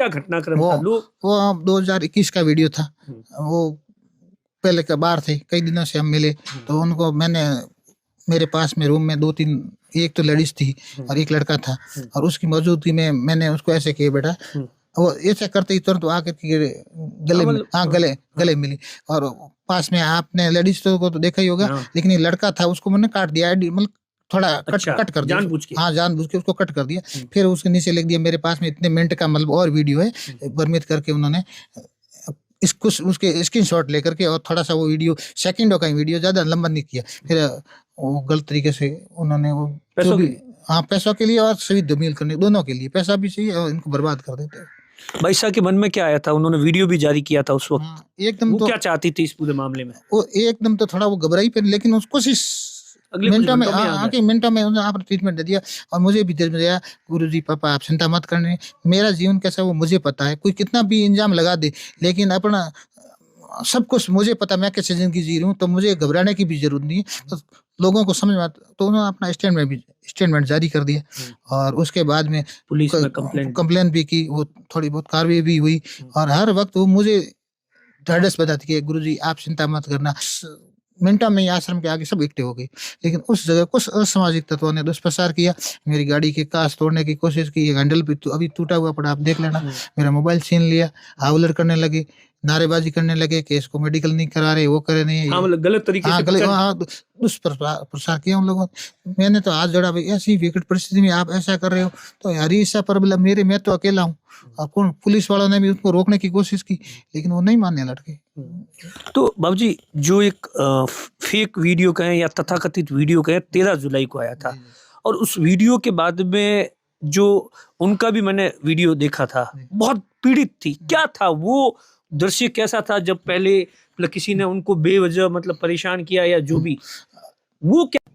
क्या घटनाक्रम वो था? लोग वो 2021 का वीडियो था। हम्म, वो पहले के बाहर थे, कई दिनों से हम मिले, तो उनको मैंने मेरे पास में रूम में 2-3, एक तो लेडीज थी और एक लड़का था, और उसकी मौजूदगी में मैंने उसको ऐसे किया बेटा, हम्म, वो ऐसा करते ही तुरंत आकर के हाँ गले में, मतलब हाँ गले गले मिली। और पास में आपने लेडीज को तो देखा ही होगा, हाँ, लेकिन ये लड़का था, उसको मैंने काट दिया, मतलब थोड़ा कट अच्छा कट कर दिया जानबूझ के। हाँ जानबूझ के उसको कट कर दिया। हम्म, फिर उसके नीचे लिख दिया मेरे पास में इतने मिनट का मतलब और वीडियो है, परमिट करके उन्होंने इसको उसके स्क्रीनशॉट लेकर के, और थोड़ा सा वो वीडियो सेकंडों का ही वीडियो, ज्यादा लंबा नहीं किया। फिर वो गलत तरीके से उन्होंने वो जो पैसों भी, के लिए। हाँ पैसों के लिए और सही दमील करने, दोनों के लिए, पैसा भी चाहिए और इनको बर्बाद कर देते हैं। भाई साहब के मन में क्या आया था? उन्होंने वीडियो भी जारी किया था उस वक्त। हाँ एकदम वो तो, क्या चाहती थी इस पूरे मामले में? वो एकदम तो थोड़ा वो घबराई पे, लेकिन उस कोशिश अगले कुछ मिनटों में, घंटों में आ गए। आके मिनटों में उन्होंने आपने ट्रीटमेंट दे दिया, और मुझे भी दे दिया। गुरु जी पापा आप चिंता मत करने, मेरा जीवन कैसा है वो मुझे पता है, कोई कितना भी इंजाम लगा दे, लेकिन अपना सब कुछ मुझे पता, मैं कैसे जिंदगी जी रही हूँ, तो मुझे घबराने की भी जरूरत नहीं है। तो लोगों को समझ में आता, तो उन्होंने अपना स्टेटमेंट जारी कर दिया, और उसके बाद में पुलिस में कंप्लेंट। कंप्लेन भी की, वो थोड़ी बहुत कार्रवाई भी हुई, और हर वक्त वो मुझे ढाढ़स बताती कि गुरु जी आप चिंता मत करना। मिनटों में ही आश्रम के आगे सब इकट्ठे हो गए, लेकिन उस जगह कुछ असामाजिक तत्वों ने दुष्प्रचार किया, मेरी गाड़ी के कांच तोड़ने की कोशिश की, हैंडल भी अभी टूटा हुआ पड़ा, आप देख लेना, मेरा मोबाइल छीन लिया, हावलर करने लगे, नारेबाजी करने लगे कि इसको मेडिकल नहीं करा रहे, वो करे नहीं हाँ ये। मतलब गलत तरीके हाँ से गले प्रचार। हाँ दुष्प्रचार प्रसार किया उन लोगों ने। मैंने तो हाथ जोड़ा, भाई ऐसी विकट परिस्थिति में आप ऐसा कर रहे हो, तो यार ये ऐसा प्रॉब्लम मेरे, मैं तो अकेला हूँ, और कौन, पुलिस वालों ने भी उसको रोकने की कोशिश की, लेकिन वो नहीं मानने लड़के। तो बाबूजी जो एक फेक वीडियो कहें या तथाकथित वीडियो कहें 13 जुलाई को आया था, और उस वीडियो के बाद में जो उनका भी मैंने वीडियो देखा था, बहुत पीड़ित थी। क्या था वो दृश्य, कैसा था जब पहले मतलब किसी ने उनको बेवजह मतलब परेशान किया या जो भी, वो क्या?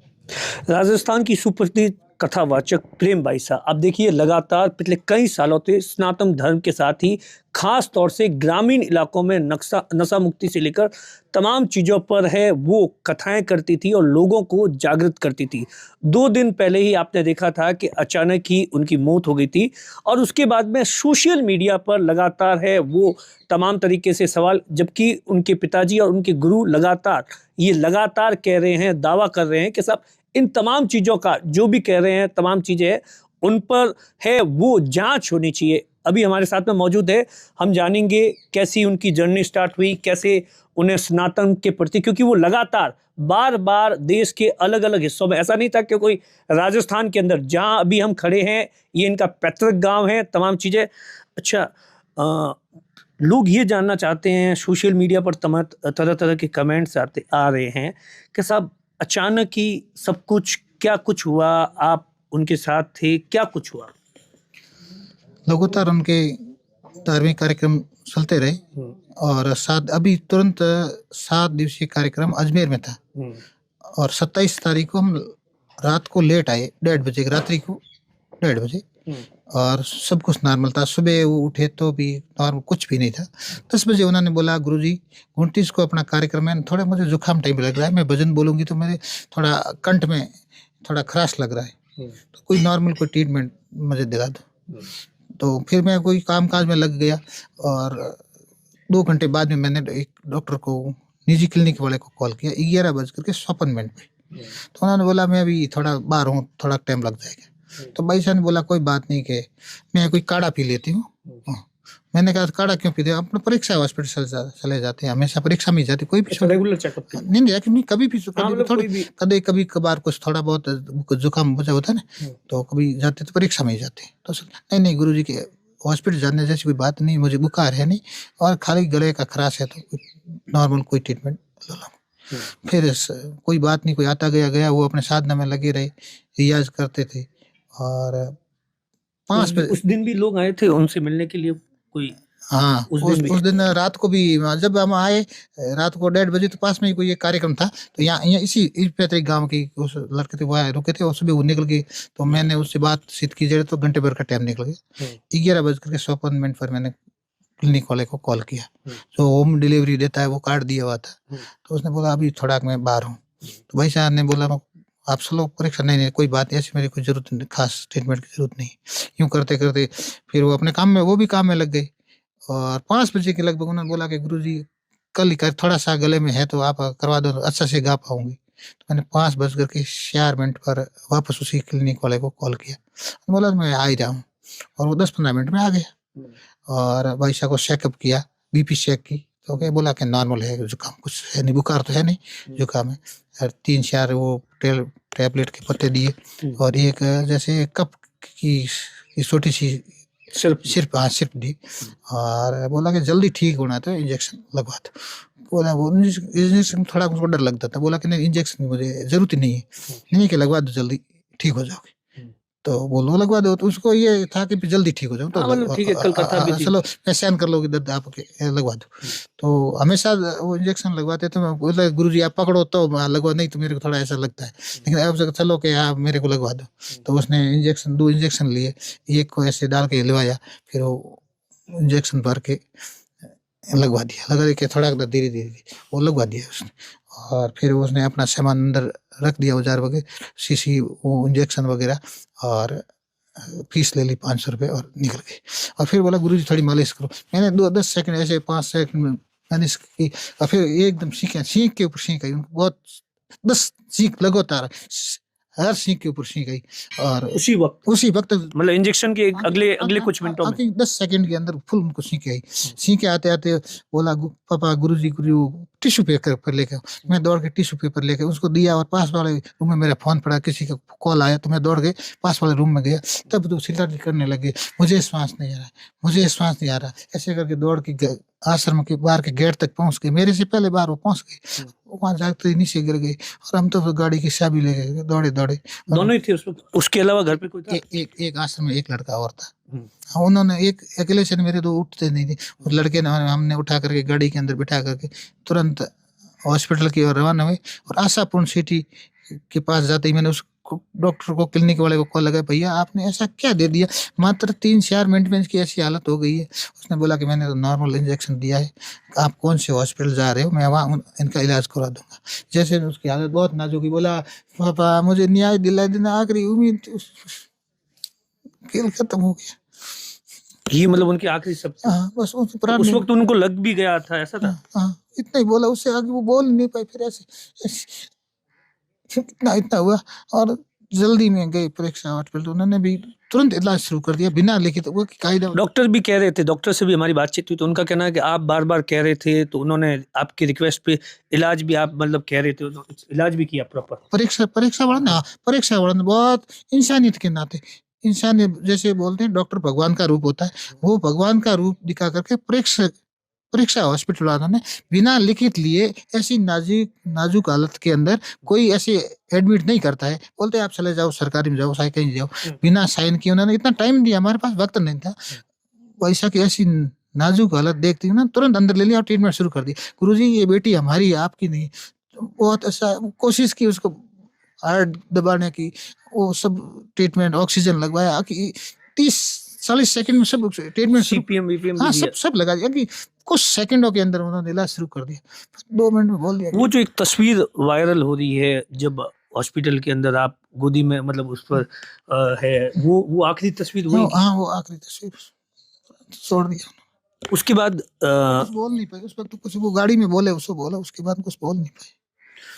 राजस्थान की सुप्रसिद्ध कथावाचक प्रेम भाई साहब, अब देखिए लगातार पिछले कई सालों से सनातन धर्म के साथ ही खास तौर से ग्रामीण इलाकों में नशा मुक्ति से लेकर तमाम चीज़ों पर है वो कथाएं करती थी और लोगों को जागृत करती थी। 2 दिन पहले ही आपने देखा था कि अचानक ही उनकी मौत हो गई थी, और उसके बाद में सोशल मीडिया पर लगातार है वो तमाम तरीके से सवाल, जबकि उनके पिताजी और उनके गुरु लगातार कह रहे हैं, दावा कर रहे हैं कि सब इन तमाम चीज़ों का जो भी कह रहे हैं, तमाम चीज़ें उन पर है वो जांच होनी चाहिए। अभी हमारे साथ में मौजूद है, हम जानेंगे कैसी उनकी जर्नी स्टार्ट हुई, कैसे उन्हें सनातन के प्रति, क्योंकि वो लगातार बार बार देश के अलग अलग हिस्सों में, ऐसा नहीं था कि कोई राजस्थान के अंदर, जहां अभी हम खड़े हैं ये इनका पैतृक गांव है, तमाम चीज़ें। अच्छा, लोग ये जानना चाहते हैं, सोशल मीडिया पर तरह तरह के कमेंट्स आ रहे हैं कि साहब अचानक ही सब कुछ, क्या कुछ हुआ, आप उनके साथ थे, क्या कुछ हुआ? लगातार उनके धार्मिक कार्यक्रम चलते रहे, और अभी तुरंत 7 दिवसीय कार्यक्रम अजमेर में था, और 27 तारीख को हम रात को लेट आए, 1:30 बजे, रात्रि को 1:30 बजे, और सब कुछ नॉर्मल था। सुबह वो उठे तो भी नॉर्मल, कुछ भी नहीं था। 10 बजे उन्होंने बोला गुरुजी 29 को अपना कार्यक्रम है, थोड़ा मुझे जुकाम टाइप लग रहा है, मैं भजन बोलूंगी तो मेरे थोड़ा कंठ में थोड़ा खराश लग रहा है, तो कोई नॉर्मल कोई ट्रीटमेंट मुझे दिला दो। तो फिर मैं कोई काम काज में लग गया, और 2 घंटे बाद में मैंने एक डॉक्टर को, निजी क्लिनिक वाले को कॉल किया 11:56 मिनट पे। तो उन्होंने बोला मैं अभी थोड़ा बाहर हूँ, थोड़ा टाइम लग जाएगा। तो भाई साहब ने बोला कोई बात नहीं, के मैं कोई काढ़ा पी लेती हूँ। मैंने कहा काढ़ा क्यों पीते हो? अपना परीक्षा हॉस्पिटल चले जाते हैं, हमेशा परीक्षा में ही जाते, कोई भी रेगुलर चेकअप के लिए? नहीं नहीं, कभी भी मतलब कभी कभार कुछ थोड़ा बहुत जुकाम वजह होता है ना, तो कभी जाते तो परीक्षा में ही जाते। तो नहीं गुरुजी के हॉस्पिटल जाने जैसी कोई बात नहीं, मुझे बुखार है नहीं, और खाली गले का खराश है, तो नॉर्मल कोई ट्रीटमेंट लो। फिर कोई बात नहीं, कोई आता गया, वो अपने साधना में लगे रहे, रियाज करते थे। और 5 बजे उस दिन भी लोग आए थे उनसे मिलने के लिए कोई? हाँ, उस दिन रात को भी, जब हम आए रात को 1:30 बजे, तो पास में ही कोई एक कार्यक्रम था, तो यहाँ इसी पैतृक गांव की उस लड़के थे, वो आए, रुके थे, और सुबह वो निकल गए। तो मैंने उससे बातचीत की, जड़े तो घंटे भर का टाइम निकल गया। 11:54 पर मैंने क्लिनिक वाले को कॉल किया, जो होम डिलीवरी देता है, वो कार्ड दिया हुआ था। तो उसने बोला अभी थोड़ा मैं बाहर हूँ। तो भाई साहब ने बोला आप चलो परीक्षा नहीं नहीं कोई बात नहीं, ऐसी मेरी कोई जरूरत नहीं, खास ट्रीटमेंट की जरूरत नहीं। यूं करते करते फिर वो अपने काम में, वो भी काम में लग गई। और 5 बजे के लगभग उन्होंने बोला कि गुरुजी कल ही कर, थोड़ा सा गले में है तो आप करवा दो, अच्छा से गा पाऊंगी। तो मैंने 5 बज कर के 4 मिनट पर वापस उसी क्लिनिक वाले को कॉल किया, बोला मैं आ ही रहा हूँ। और वो 15-15 मिनट में आ गया। और भाई साहब को चेकअप किया, बीपी चेक की, तो क्या बोला कि नॉर्मल है, जुकाम कुछ है नहीं, बुखार तो है नहीं, जुकाम है। और 3-4 वो टैबलेट के पत्ते दिए, और एक जैसे कप की छोटी सी सिर्फ सिर्फ दी। और बोला कि जल्दी ठीक होना है तो इंजेक्शन लगवा दो। बोला वो इंजेक्शन, थोड़ा मुझको डर लगता था, बोला कि नहीं इंजेक्शन मुझे जरूरत ही नहीं है, नहीं कि लगवा दो जल्दी ठीक हो जाओगे। तो बोलो लगवा दो, तो उसको ये था कि जल्दी ठीक हो जाऊं, तो मतलब ठीक है, कल कथा भी थी। चलो मैं सहन कर लोगे दर्द, आप लगवा दो। तो हमेशा वो इंजेक्शन लगवाते तो मैं बोला गुरुजी आप पकड़ो तो लगवा, नहीं तो मेरे को थोड़ा ऐसा लगता है, लेकिन अब चलो कि आप मेरे को लगवा दो। तो उसने इंजेक्शन 2 इंजेक्शन लिए, एक को ऐसे डाल के हिलवाया, फिर वो इंजेक्शन भर के लगवा दिया, लगा के थोड़ा धीरे धीरे वो लगवा दिया उसने। और फिर उसने अपना सामान अंदर रख दिया, औजार वगैरह, शीशी, वो इंजेक्शन वगैरह, और फीस ले ली 500 रुपये और निकल गई। और फिर बोला गुरुजी थोड़ी मालिश करो। मैंने 10 सेकंड ऐसे 5 सेकंड में मालिश की, और फिर एकदम सीख के ऊपर सीख आई, उनको बहुत 10 सीख लगातार, हर सीख के ऊपर सीख आई। और उसी वक्त मतलब इंजेक्शन के अगले अगले कुछ मिनटों में 10 सेकंड के अंदर फुल उनको सीख आई। सीख के आते आते बोला पापा गुरुजी टिश्यू पेपर लेके आओ। मैं दौड़ के टिश्यू पेपर लेके उसको दिया, और पास वाले रूम में मेरा फोन पड़ा, किसी का कॉल आया, तो मैं दौड़ के पास वाले रूम में गया। तब तो सिलर करने लगे, मुझे श्वास नहीं आ रहा, मुझे श्वास नहीं आ रहा, ऐसे करके दौड़ के आश्रम के बाहर के गेट तक पहुंच गए। मेरे से पहले बाहर वो पहुंच गए, वहां जाकर ही नीचे गिर गए। और हम तो गाड़ी की चाबी ले गए, दौड़े दौड़े। दोनों ही थे उस वक्त, उसके अलावा घर पे कोई था? एक आश्रम में एक लड़का और था। उन्होंने एक अकेले से, मेरे तो उठते नहीं थे, उस लड़के ने हमने उठा करके गाड़ी के अंदर बिठा करके तुरंत हॉस्पिटल की ओर रवाना हुए। और आशापूर्ण सिटी के पास जाते ही मैंने उस डॉक्टर को, क्लिनिक वाले को कॉल लगा, भैया आपने ऐसा क्या दे दिया, मात्र 3-4 मिनट में इसकी ऐसी हालत हो गई है। उसने बोला कि मैंने तो नॉर्मल इंजेक्शन दिया है, आप कौन से हॉस्पिटल जा रहे हो, मैं वहाँ इनका इलाज करा दूंगा। जैसे उसकी हालत बहुत नाजुक, बोला पापा मुझे न्याय दिला देना, आखिरी उम्मीद, खेल खत्म हो गया। ये मतलब उनकी आखिरी सब? बस उस वक्त उनको लग भी गया था, ऐसा था? इतना ही बोला, उससे आगे वो बोल नहीं पाई। फिर ऐसे इतना हुआ, और जल्दी में गए परीक्षा हॉस्पिटल, उन्होंने भी तुरंत इलाज शुरू कर दिया बिना लिखित, वो कायदा। डॉक्टर भी कह रहे थे, डॉक्टर से भी हमारी बातचीत हुई, तो उनका कहना है कि आप बार बार कह रहे थे, तो उन्होंने आपकी रिक्वेस्ट पे इलाज भी, आप मतलब कह रहे थे, इलाज भी किया प्रॉपर। परीक्षा वाला बहुत इंसानियत के नाते, इंसानियत जैसे बोलते हैं डॉक्टर भगवान का रूप होता है, वो भगवान का रूप दिखा करके परीक्षा हॉस्पिटल वालों ने बिना लिखित लिए, ऐसी नाजुक हालत के अंदर कोई ऐसे एडमिट नहीं करता है, बोलते आप चले जाओ सरकारी में जाओ, कहीं जाओ, बिना साइन किए। उन्होंने इतना टाइम दिया, हमारे पास वक्त नहीं था। वैसा की ऐसी नाजुक हालत देखती हूँ ना, तुरंत अंदर ले लिया और ट्रीटमेंट शुरू कर दी। गुरुजी ये बेटी हमारी है, आपकी नहीं। बहुत ऐसा कोशिश की उसको हार्ट दबाने की, वो सब ट्रीटमेंट, ऑक्सीजन लगवाया कि 30-40 सेकंड में सब ट्रीटमेंट, सीपीएम वीपीएम सब लगा दिया कि कुछ सेकंडों के अंदर उन्होंने इलाज शुरू कर दिया। 2 मिनट में बोल दिया। वो जो एक तस्वीर वायरल हो रही है, जब हॉस्पिटल के अंदर आप गोदी में, मतलब उस पर है, वो आखिरी तस्वीर हुई? हाँ वो आखिरी तस्वीर छोड़ दिया। उसके बाद कुछ बोल नहीं पाए उस वक्त, कुछ वो गाड़ी में बोले, उसको बोला, उसके बाद कुछ बोल नहीं पाए।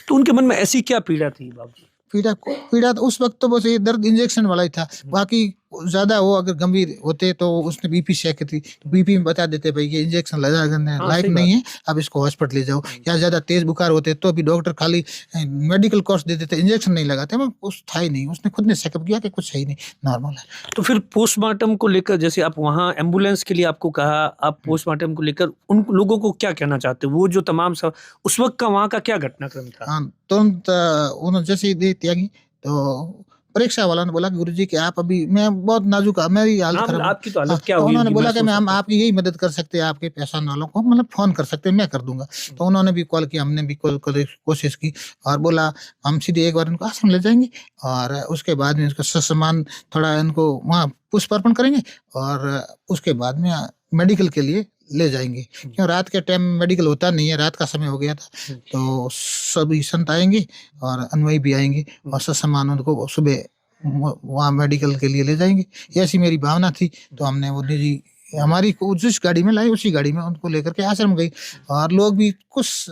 तो उनके मन में ऐसी क्या पीड़ा थी बाबूजी? पीड़ा तो उस वक्त तो बस ये दर्द इंजेक्शन वाला ही था, बाकी ज्यादा वो अगर गंभीर होते तो उसने बीपी चेक की थी, तो बीपी में बता देते भाई ये इंजेक्शन लगाने लायक नहीं है, अब इसको हॉस्पिटल ले जाओ। या ज्यादा तेज बुखार होते तो भी डॉक्टर खाली मेडिकल कोर्स दे देते, इंजेक्शन नहीं लगाते। कुछ था ही नहीं, उसने खुद ने चेकअप किया कि कुछ है ही नहीं, नॉर्मल है। तो फिर पोस्टमार्टम को लेकर, जैसे आप वहाँ एम्बुलेंस के लिए आपको कहा, आप पोस्टमार्टम को लेकर उन लोगों को क्या कहना चाहते हो? वो जो तमाम सब उस वक्त का वहाँ का क्या घटनाक्रम था? तुरंत उन्होंने जैसे ही दे त्यागी, तो परीक्षा वाला ने बोला कि गुरुजी कि आप अभी, मैं बहुत नाजुक, मेरी हालत खराब, आपकी तो हालत क्या हुई? उन्होंने बोला कि हम आपकी यही मदद कर सकते हैं, आपके पहचान वालों को मतलब फोन कर सकते हैं, मैं कर दूंगा। तो उन्होंने भी कॉल किया, हमने भी कॉल कर कोशिश की, और बोला हम सीधे एक बार इनको आश्रम ले जाएंगे, और उसके बाद में इसका सम्मान थोड़ा इनको वहाँ पुष्प अर्पण करेंगे, और उसके बाद में मेडिकल के लिए ले जाएंगे, क्यों रात के टाइम मेडिकल होता नहीं है, रात का समय हो गया था, तो सभी संत आएंगे और अनुयायी भी आएंगे और सब सामान उनको सुबह वहाँ मेडिकल के लिए ले जाएंगे। ऐसी मेरी भावना थी, तो हमने वो निजी हमारी जिस गाड़ी में लाई उसी गाड़ी में उनको लेकर के आश्रम गई और लोग भी कुछ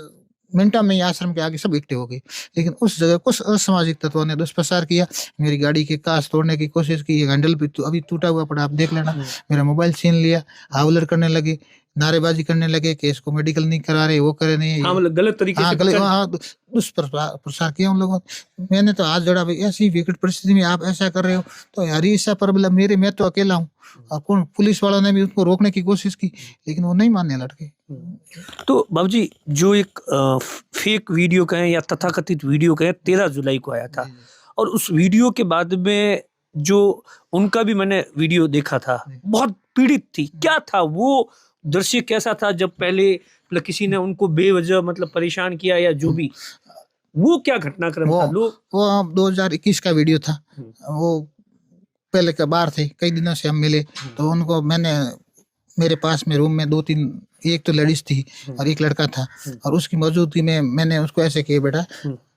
मिनटों में ही आश्रम के आगे सब इकट्ठे हो गए। लेकिन उस जगह कुछ असामाजिक तत्वों ने दुष्प्रचार किया, मेरी गाड़ी के कांच तोड़ने की कोशिश की, हैंडल भी अभी टूटा हुआ पड़ा, आप देख लेना, मेरा मोबाइल छीन लिया, हावलर करने लगे, नारेबाजी करने लगे कि इसको मेडिकल नहीं करा रहे, वो करे नहीं, हाँ, मतलब गलत तरीके से दुष्प्रचार किया उन लोगों ने। मैंने तो हाथ जोड़ा, भाई ऐसी विकट परिस्थिति में आप ऐसा कर रहे हो तो यार ऐसा प्रॉब्लम मेरे, मैं तो अकेला हूँ। और पुलिस वालों ने भी उसको रोकने की कोशिश की, लेकिन वो नहीं मानने लड़के। तो बाबूजी, जो एक फेक वीडियो कहें या तथाकथित वीडियो कहें 13 जुलाई को आया था, और उस वीडियो के बाद में जो उनका भी मैंने वीडियो देखा था, बहुत पीड़ित थी। क्या था वो दृश्य, कैसा था जब पहले मतलब किसी ने उनको बेवजह मतलब परेशान किया या जो भी, वो क्या घटनाक्रम था? वो 2021 का वीडियो था। वो पहले के बाहर थे, कई दिनों से हम मिले, तो उनको मैंने मेरे पास में रूम में 2-3, एक तो लेडीज थी और एक लड़का था, और उसकी मौजूदगी में मैंने उसको ऐसे किया, बेटा,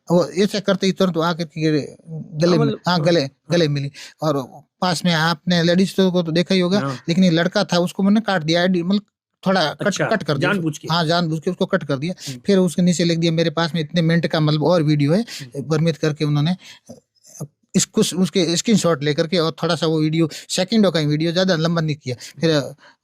वो ऐसे करते ही तुरंत आकर के गले मिली। और पास में आपने लेडीज को तो देखा ही होगा, लेकिन ये लड़का था, उसको मैंने काट दिया, मतलब थोड़ा कट कर दिया, जानबूझ के उसको कट कर दिया। फिर उसके नीचे लिख दिया, मेरे पास में इतने मिनट का मतलब और वीडियो है, वर्णित करके उन्होंने इसको उसके स्क्रीनशॉट लेकर के, और थोड़ा सा वो वीडियो सेकंडों का वीडियो, ज्यादा लंबा नहीं किया। फिर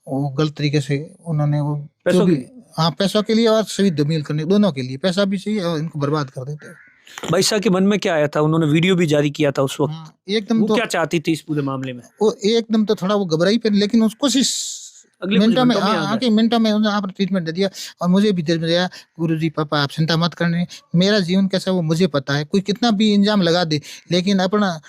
वो गलत तरीके से उन्होंने वो जो भी, हाँ, पैसों के लिए और सभी धमील करने, दोनों के लिए, पैसा भी चाहिए और इनको बर्बाद कर देते हैं। भाई साहब के मन में क्या आया था? उन्होंने वीडियो भी जारी किया था उस वक्त, एकदम तो क्या चाहती थी इस पूरे मामले में? वो एकदम तो थोड़ा वो घबराई पे, लेकिन उसको मिनटों में आपने ट्रीटमेंट दे दिया और मुझे भी दे दिया, गुरुजी पापा आप चिंता मत करने, मेरा जीवन कैसा वो मुझे पता है, कोई कितना भी इंजाम लगा दे, लेकिन अपना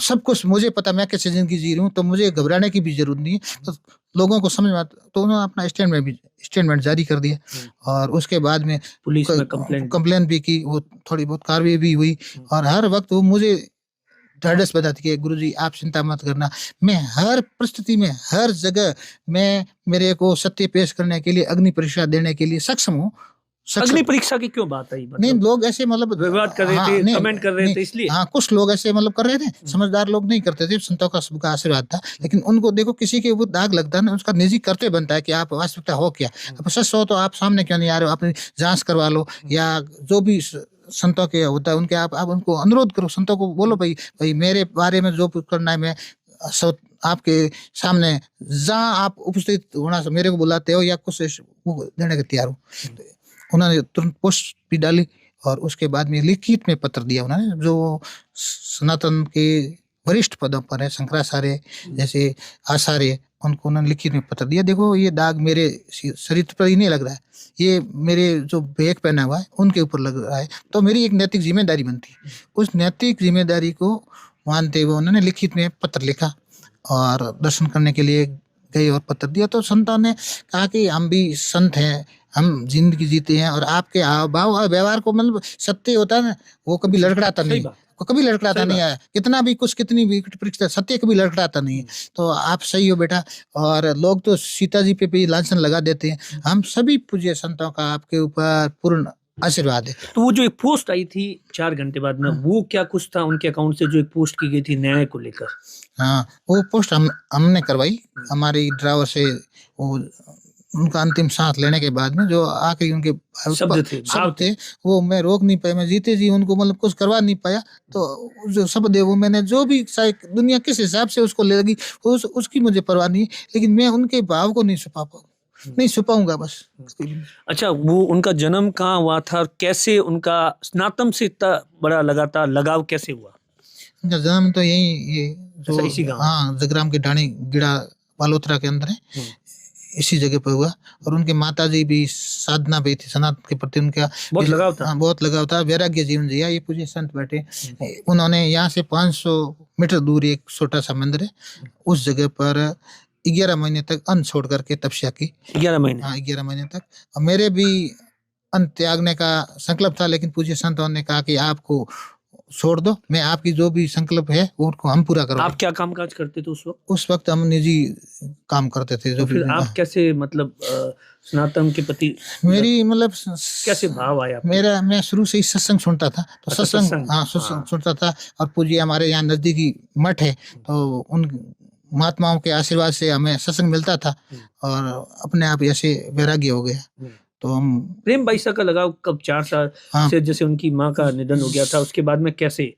सब कुछ मुझे पता, मैं कैसे जिंदगी जी रही हूँ, तो मुझे घबराने की भी जरूरत नहीं है। तो लोगों को समझ में आता, तो उन्होंने अपना स्टेटमेंट जारी कर दिया, और उसके बाद में पुलिस में कंप्लेन भी की, वो थोड़ी बहुत कार्रवाई भी हुई, और हर वक्त वो मुझे ढाढ़स बताती कि गुरुजी आप चिंता मत करना, मैं हर परिस्थिति में, हर जगह मैं मेरे को सत्य पेश करने के लिए, अग्नि परीक्षा देने के लिए सक्षम हूँ। अग्नि परीक्षा की क्यों बात आई? नहीं, लोग ऐसे मतलब विवाद कर रहे थे, कमेंट कर रहे थे, इसलिए कुछ लोग ऐसे मतलब कर रहे थे, समझदार लोग नहीं करते थे, संतों का सबका आशीर्वाद था। लेकिन उनको देखो, किसी के ऊपर दाग लगता है ना, उसका निजी कर्तव्य बनता है कि आप वास्तविकता हो क्या, अब सच हो तो आप सामने क्यों नहीं आ रहे हो, अपनी जांच करवा लो, या जो भी संतों के होता है उनके आप उनको अनुरोध करो, संतों को बोलो, भाई मेरे बारे में जो करना है, मैं आपके सामने जहाँ आप उपस्थित होना, मेरे को बुलाते हो या कुछ देने के तैयार हूँ। उन्होंने तुरंत पोस्ट भी डाली, और उसके बाद में लिखित में पत्र दिया उन्होंने, जो सनातन के वरिष्ठ पदों पर है, शंकराचार्य जैसे आचार्य, उनको उन्होंने लिखित में पत्र दिया, देखो ये दाग मेरे शरीर पर ही नहीं लग रहा है, ये मेरे जो बैग पहना हुआ है उनके ऊपर लग रहा है, तो मेरी एक नैतिक जिम्मेदारी बनती है। उस नैतिक जिम्मेदारी को मानते हुए उन्होंने लिखित में पत्र लिखा और दर्शन करने के लिए गए और पत्र दिया। तो संतों ने कहा कि हम भी संत हैं, हम जिंदगी जीते हैं, और आपके हाव भाव और व्यवहार को मतलब सत्य होता है ना, वो कभी लड़खड़ाता नहीं, कभी लड़खड़ाता नहीं है, कितना भी कुछ, कितनी भी परीक्षा, सत्य कभी लड़खड़ाता नहीं है। तो आप सही हो बेटा, और लोग तो सीता जी पे भी लांछन लगा देते हैं, हम सभी पूज्य संतों का आपके ऊपर पूर्ण आशीर्वाद है। तो वो जो एक पोस्ट आई थी 4 घंटे बाद में, वो क्या कुछ था उनके अकाउंट से जो एक पोस्ट की गई थी न्याय को लेकर? हाँ, वो पोस्ट हमने करवाई, हमारी ड्राइवर से, वो उनका अंतिम सांस लेने के बाद में जो आखिरी उनके शब्द थे, वो मैं रोक नहीं पाया, मैं जीते जी उनको मतलब कुछ करवा नहीं पाया। तो जो शब्द है वो मैंने, जो भी दुनिया किस हिसाब से उसको ले लगी, उसकी मुझे परवाह नहीं, लेकिन मैं उनके भाव को नहीं छुपाऊंगा बस। अच्छा, वो उनका जन्म कहाँ हुआ था और कैसे उनका स्नातम से इतना बड़ा लगाव कैसे हुआ? उनका जन्म तो ये जो इसी गांव, हाँ, जगराम के ढाणी गिड़ा बालोतरा के अंदर है, इसी जगह पे हुआ। और उनके माताजी भी साधना पे थी, सनातन के प्रति उनका बहुत लगाव था। बहुत लगाव था, वैराग्य जीवन जिया। ये पूज्य संत बैठे, उन्होंने यहाँ से 500 मीटर दूर एक छोटा सा मंदिर है, उस जगह पर 11 महीने तक अन्न छोड़ करके तपस्या की। 11 महीने? हाँ, 11 महीने तक। मेरे भी अन्न त्यागने का संकल्प था, लेकिन पूज्य संतों ने कहा कि आपको छोड़ दो, मैं आपकी जो भी संकल्प है वो उनको हम पूरा करो। आप क्या कामकाज करते थे उस वक्त? उस वक्त हम निजी काम करते थे। तो जो फिर भी आप कैसे मतलब सनातन के प्रति मेरी मतलब कैसे भाव आया आपके? मैं शुरू से ही सत्संग सुनता था, तो अच्छा, सत्संग, सत्संग। हाँ सत्संग हाँ। सुनता था। और पूज्य हमारे यहाँ नजदीकी मठ है, तो उन महात्माओं के आशीर्वाद से हमें सत्संग मिलता था और अपने आप ऐसे वैराग्य हो गया। तो हम प्रेम भाईसा का लगाव कब 4 साल हाँ से जैसे उनकी माँ का निधन हो गया था उसके बाद में कैसे?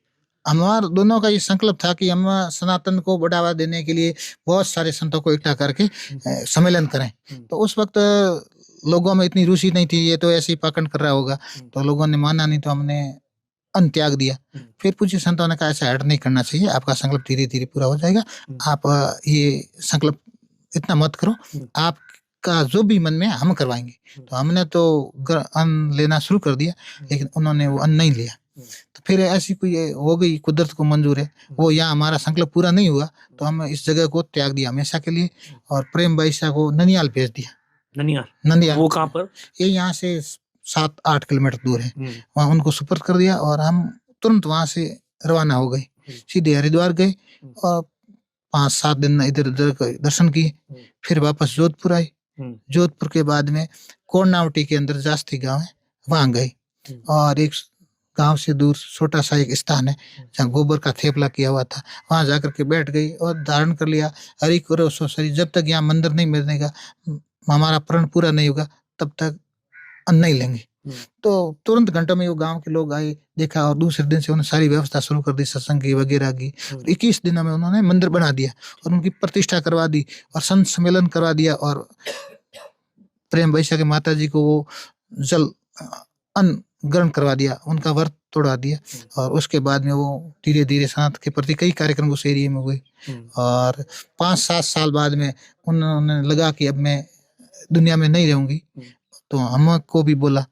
हमार दोनों का ये संकल्प था कि हम सनातन को बढ़ावा देने के लिए बहुत सारे संतों को इकट्ठा करके सम्मेलन करें। तो उस वक्त लोगों में इतनी रुचि नहीं थी, ये तो ऐसे ही पाखंड कर रहा होगा, तो लोगों ने माना नहीं, तो हमने अन्न त्याग दिया। फिर पूज्य संतों ने कहा ऐसा हट नहीं करना चाहिए, आपका संकल्प धीरे धीरे पूरा हो जाएगा, आप ये संकल्प इतना मत करो, आपका जो भी मन में है हम करवाएंगे। तो हमने तो अन्न लेना शुरू कर दिया, लेकिन उन्होंने वो अन्न नहीं लिया। तो फिर ऐसी कोई हो गई, कुदरत को मंजूर है, वो यहाँ हमारा संकल्प पूरा नहीं हुआ, तो हम इस जगह को त्याग दिया हमेशा के लिए और प्रेम भाईसा को ननियाल भेज दिया। ननियाल वो कहाँ पर? ये यहाँ से 7-8 किलोमीटर दूर है। वहाँ उनको सुपुर्द कर दिया और हम तुरंत वहां से रवाना हो गए, सीधे हरिद्वार गए और 5-7 दिन इधर उधर दर्शन किए। फिर वापस जोधपुर आए। जोधपुर के बाद में कोरनावटी के अंदर जास्ती गांव है, वहां गए और एक गांव से दूर छोटा सा एक स्थान है जहाँ गोबर का थेपला किया हुआ था, वहां जाकर के बैठ गई और धारण कर लिया हरि करो सो सरी, जब तक यहाँ मंदिर नहीं मिलेगा, हमारा प्रण पूरा नहीं होगा, तब तक अन्न नहीं लेंगे। तो तुरंत घंटों में वो गांव के लोग आए, देखा और दूसरे दिन से उन्होंने सारी व्यवस्था शुरू कर दी सत्संग की वगैरह की। 21 दिनों में उन्होंने मंदिर बना दिया और उनकी प्रतिष्ठा करवा दी और संत सम्मेलन करवा दिया और प्रेम भाईसा के माता जी को वो जल अन्न ग्रहण करवा दिया, उनका व्रत तोड़ा दिया। और उसके बाद में वो धीरे धीरे सनातन के प्रति कई कार्यक्रम उस एरिया में हुए और 5-7 साल बाद में उन्होंने लगा कि अब मैं दुनिया में नहीं रहूंगी, तो हमको भी बोला,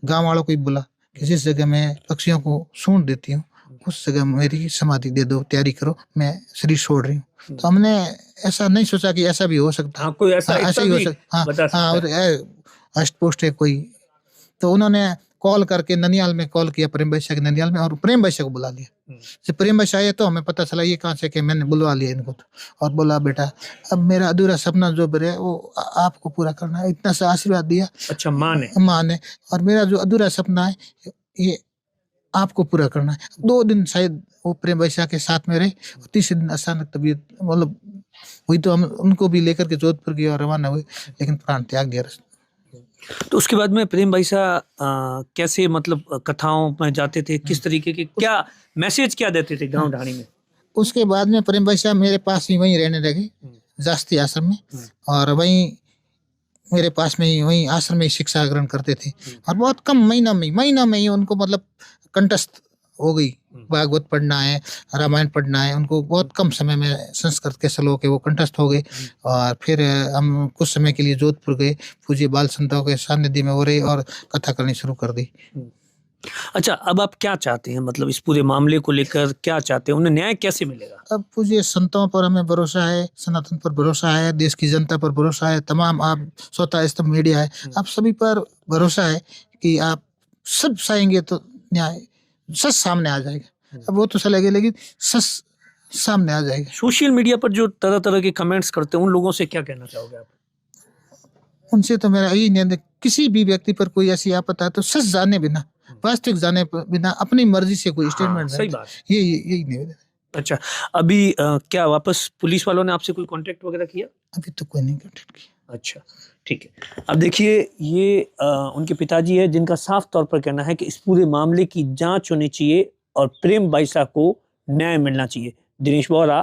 गांव वालों को भी बोला कि जिस जगह मैं पक्षियों को सूंढ देती हूँ उस जगह मेरी समाधि दे दो, तैयारी करो, मैं शरीर छोड़ रही हूँ। तो हमने ऐसा नहीं सोचा कि ऐसा भी हो सकता, हाँ, कोई ऐसा ही हो सकता, हाँ और अष्ट पोस्ट है कोई। तो उन्होंने कॉल करके ननियाल में कॉल किया, प्रेम भाईसा के ननियाल में, और प्रेम भाईसा को बुला लिया। जब प्रेम भाईसा आए तो हमें पता चला ये कहाँ से, कि मैंने बुलवा लिया इनको तो, और बोला बेटा अब मेरा अधूरा सपना जो बरे वो आपको पूरा करना है, इतना सा आशीर्वाद दिया। अच्छा, माँ ने और मेरा जो अधूरा सपना है ये आपको पूरा करना है। 2 दिन शायद वो प्रेम भाईसा के साथ में रहे, 3 दिन अचानक तबीयत मतलब हुई, तो हम उनको भी लेकर के जोधपुर की और रवाना हुए, लेकिन प्राण त्याग दिया। तो उसके बाद में प्रेम भाईसा कैसे मतलब कथाओं में जाते थे, किस तरीके के, क्या मैसेज क्या देते थे गांव ढाणी में? उसके बाद में प्रेम भाईसा मेरे पास ही वहीं रहने लगे, जास्ती आश्रम में, और वहीं मेरे पास में ही वहीं आश्रम में शिक्षा ग्रहण करते थे। और बहुत कम महीना में ही उनको मतलब कंठस्थ हो गई, भागवत पढ़ना है, रामायण पढ़ना है, उनको बहुत कम समय में संस्कृत के श्लोक है वो कंठस्थ हो गए। और फिर हम कुछ समय के लिए जोधपुर गए, पूज्य बाल संतों के सानिध्य में हो रहे और कथा करनी शुरू कर दी। अच्छा, अब आप क्या चाहते हैं, मतलब इस पूरे मामले को लेकर क्या चाहते हैं, उन्हें न्याय कैसे मिलेगा? अब पूज्य संतों पर हमें भरोसा है, सनातन पर भरोसा है, देश की जनता पर भरोसा है, तमाम आप स्वतः स्तंभ मीडिया है, आप सभी पर भरोसा है कि आप सब चाहेंगे तो न्याय सच सामने आ जाएगा। अब वो तो चलेगा, लेकिन सच सामने आ जाएगा। सोशल मीडिया पर जो तरह तरह के कमेंट्स करते हैं उन लोगों से क्या कहना चाहोगे आप? उनसे तो मेरा यही निवेदन, किसी भी व्यक्ति पर कोई ऐसी आपत्ति है तो सच जाने बिना, वास्तविक जाने बिना अपनी मर्जी से कोई स्टेटमेंट, सही बात, यही निवेदन। अच्छा, अभी क्या वापस पुलिस वालों ने आपसे कोई कांटेक्ट वगैरह किया? अभी तो कोई नहीं कांटेक्ट किया। अच्छा, ठीक है। अब देखिए, ये उनके पिताजी है जिनका साफ तौर पर कहना है कि इस पूरे मामले की जांच होनी चाहिए और प्रेम भाईसा को न्याय मिलना चाहिए। दिनेश बोहरा।